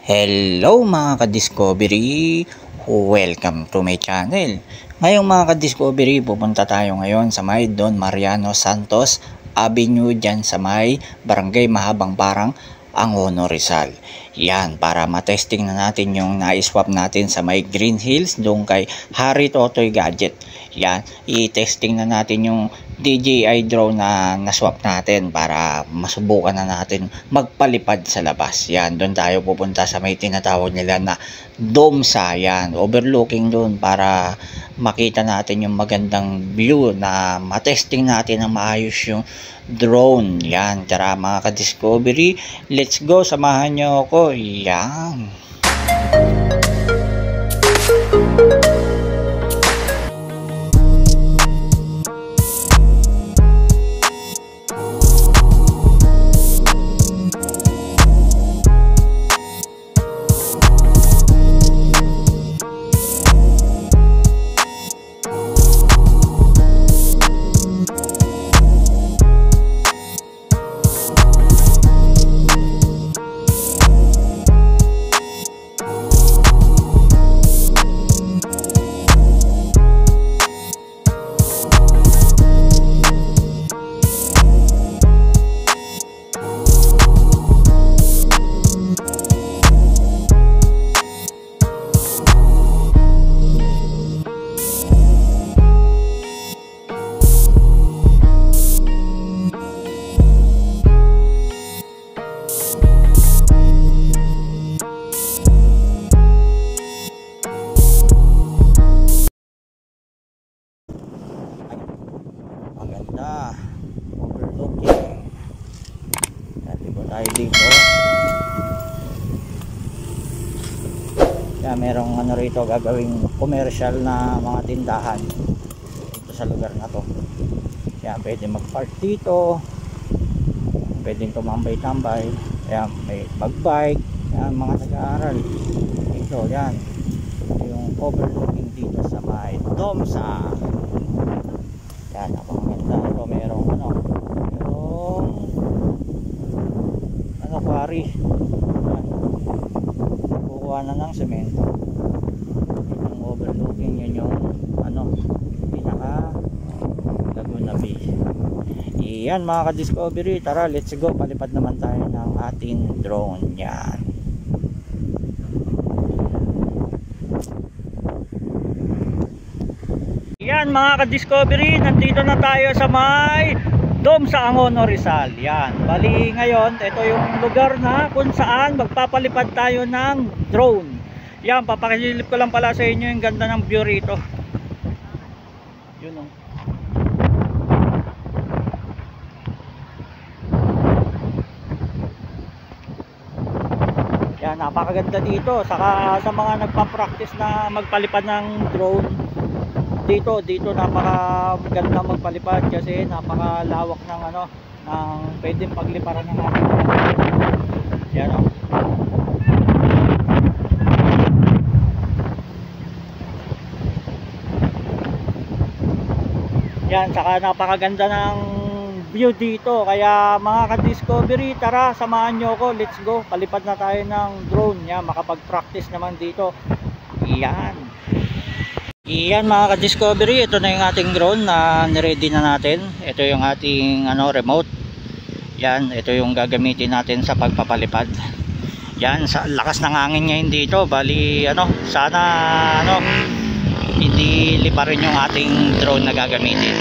Hello mga ka-discovery! Welcome to my channel. Ngayong mga ka-discovery, pupunta tayo ngayon sa may Don Mariano Santos Avenue dyan sa may Barangay Mahabang Parang, Angono, Rizal. Yan, para matesting na natin yung na-swap natin sa may Green Hills doon kay Harry Totoy Gadget. Yan, i-testing na natin yung DJI drone na naswap natin para masubukan na natin magpalipad sa labas. Yan, doon tayo pupunta sa may tinatawag nila na Domsa. Yan, overlooking doon para makita natin yung magandang view na matesting natin na maayos yung drone. Yan, tara mga ka-discovery, let's go, samahan nyo ako. Yan. Maganda, overlooking. Dati po tayo dito. Kaya merong ano rito gagawing commercial na mga tindahan dito sa lugar na to. Kaya pwede mag-park dito, pwedeng tumambay-tambay. Kaya may mag-bike. Yan, mga nag-aaral dito. Yan yung overlooking dito sa may Domsa. Yan, napakaganda. Ito merong quarry. Yan, kukuha na ng semento. Yung overlooking, yun yung pinaka Laguna Bay. Yan mga ka-discovery, tara let's go, palipad naman tayo ng ating drone. Yan. Yan mga ka-discovery, nandito na tayo sa may Domsa Angono, Rizal. Yan, bali ngayon ito yung lugar na kung saan magpapalipad tayo ng drone. Yan, papakisilip ko lang pala sa inyo yung ganda ng view rito. Yun o. Yan, napakaganda dito. Saka sa mga nagpa-practice na magpalipad ng drone, dito napakaganda magpalipad kasi napakalawak ng ng pwedeng pagliparan ng ating. Yan o. Yan, saka napakaganda ng view dito. Kaya mga ka-discovery, tara samahan nyo ako, let's go, palipad na tayo ng drone. Yan, makapag-practice naman dito. Yan. Iyan mga ka-discovery, ito na yung ating drone na niready na natin. Ito yung ating remote. Yan, ito yung gagamitin natin sa pagpapalipad. Yan, sa lakas ng hangin ngayon dito, bali sana hindi liparin yung ating drone na gagamitin.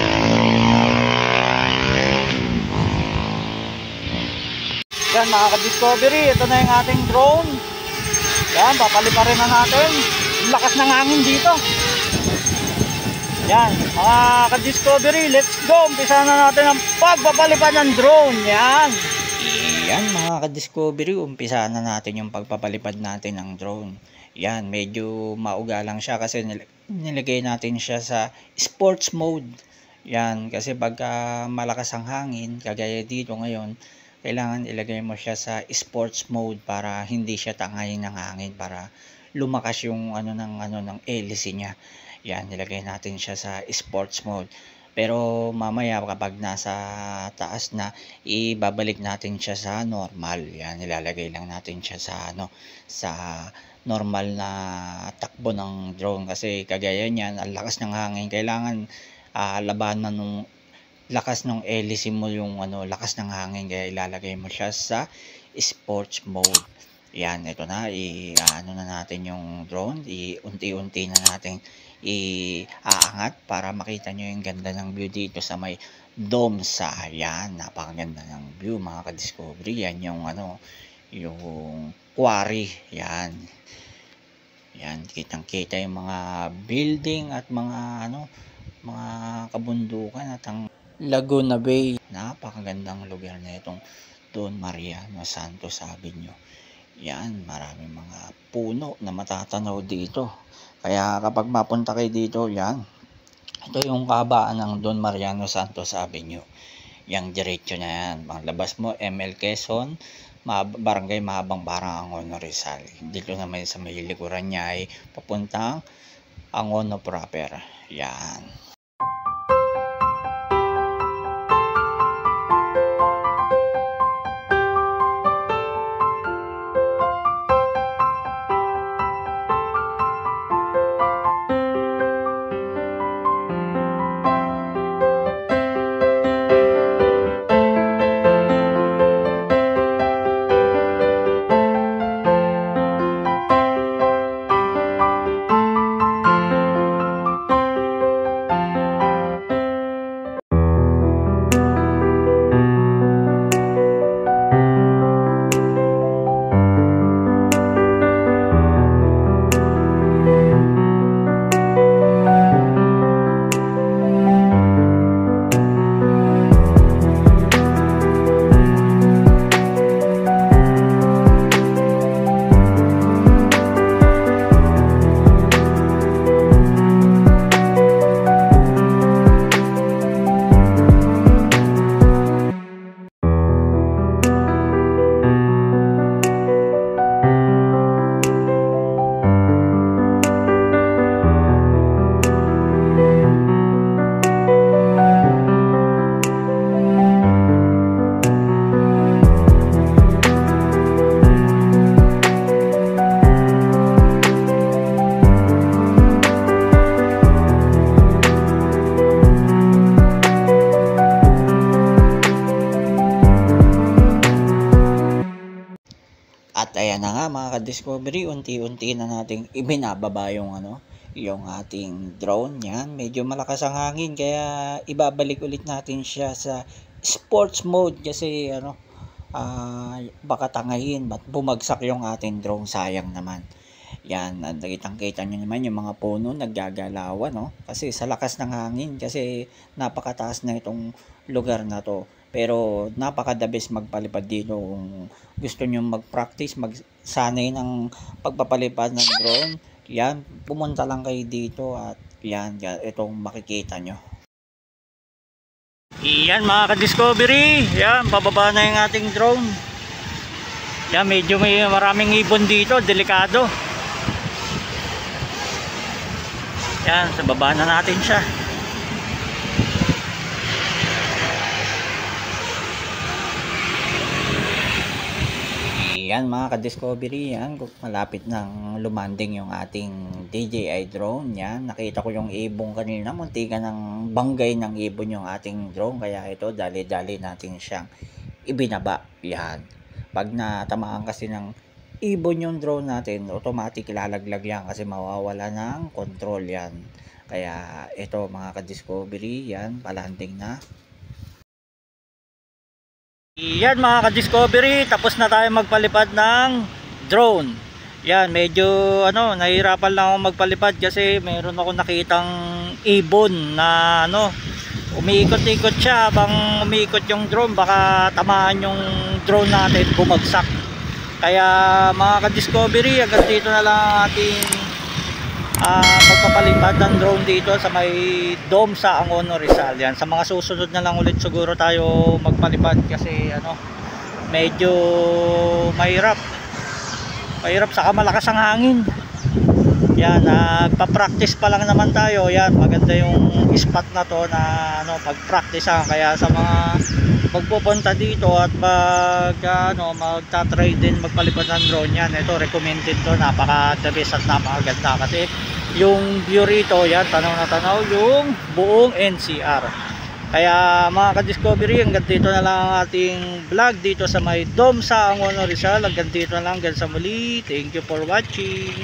Yan mga ka-discovery, ito na yung ating drone. Yan, papaliparin na natin. Lakas ng hangin dito. Yan, mga ka-discovery, let's go. Umpisa na natin ang pagpapalipad ng drone. Yan. Yan mga ka-discovery, umpisa na natin yung pagpapalipad natin ng drone. Yan, medyo mauga lang siya kasi nilagay natin siya sa sports mode. Yan, kasi pagka malakas ang hangin, kagaya dito ngayon, kailangan ilagay mo siya sa sports mode para hindi siya tangayin ng hangin, para lumakas yung ng hélice niya. Yan, nilagay natin siya sa sports mode. Pero mamaya kapag nasa taas na, ibabalik natin siya sa normal. Yan, ilalagay lang natin siya sa sa normal na takbo ng drone kasi kagaya niyan, ang lakas ng hangin, kailangan labanan nung lakas ng hélice mo yung lakas ng hangin, kaya ilalagay mo siya sa sports mode. Yan, ito na, na natin yung drone, unti-unti na natin iaangat para makita nyo yung ganda ng view dito sa may Domsa. Yan, napakaganda ng view mga ka-discovery. Yan yung yung quarry. Yan, kitang-kita yung mga building at mga mga kabundukan at ang Laguna Bay. Napakagandang lugar na itong Don Mariano Santos Avenue. Yan, maraming mga puno na matatanaw dito. Kaya kapag mapunta kayo dito, yan, ito yung kabaan ng Don Mariano Santos Avenue. Yang diretso na yan. Paglabas mo, ML Quezon, Barangay Mahabang Barang Angono Rizal. Dito naman sa may likuran niya ay papuntang Angono proper. Yan. At ayan na nga mga ka-discovery, unti-unti na nating ibinababa yung yung ating drone. Yan, medyo malakas ang hangin kaya ibabalik ulit natin siya sa sports mode kasi baka tangayin ba't bumagsak yung ating drone, sayang naman. Yan, kitang-kita nyo naman yung mga puno naggagalawan, no? Kasi sa lakas ng hangin, kasi napakataas na itong lugar na to. Pero napaka-the best magpalipad dito kung gusto nyo mag-practice, magsanay ng pagpapalipad ng drone. Yan, pumunta lang kayo dito at yan itong makikita nyo. Yan mga ka-discovery, yan, bababa na yung ating drone. Yan, medyo may maraming ibon dito, delikado. Yan, sa baba na natin siya. Yan mga ka-discovery, yan, malapit nang lumanding yung ating DJI drone. Yan, nakita ko yung ibon kanina, muntikan ng banggay ng ibon yung ating drone, kaya ito dali-dali natin siyang ibinaba. Yan, pag natamaan kasi ng ibon yung drone natin, automatic lalaglag yan kasi mawawala ng control yan. Kaya ito mga ka-discovery, yan, palanding na. Yan mga ka-discovery, tapos na tayo magpalipad ng drone. Yan, medyo nahihirapan lang ako magpalipad kasi meron ako nakitang ibon na umiikot-ikot siya habang umiikot yung drone, baka tamaan yung drone natin, bumagsak. Kaya mga ka-discovery, hanggang dito na lang ating magpapalipad ng drone dito sa may dome sa Angono Rizal. Yan, sa mga susunod na lang ulit siguro tayo magpalipad kasi medyo mahirap saka malakas ang hangin. Yan, nagpa-practice pa lang naman tayo. Yan, maganda yung spot na to na pag-practice kaya sa mga pagpupunta dito at magta-try din magpalipad ng drone, yan, ito recommended to, napaka-the best at napakaganda kasi yung view rito, yan, tanaw na tanaw yung buong NCR. Kaya mga ka-discovery, hanggang dito na lang ang ating vlog dito sa may Dome sa Angono Rizal. Hanggang dito na lang, hanggang sa muli. Thank you for watching.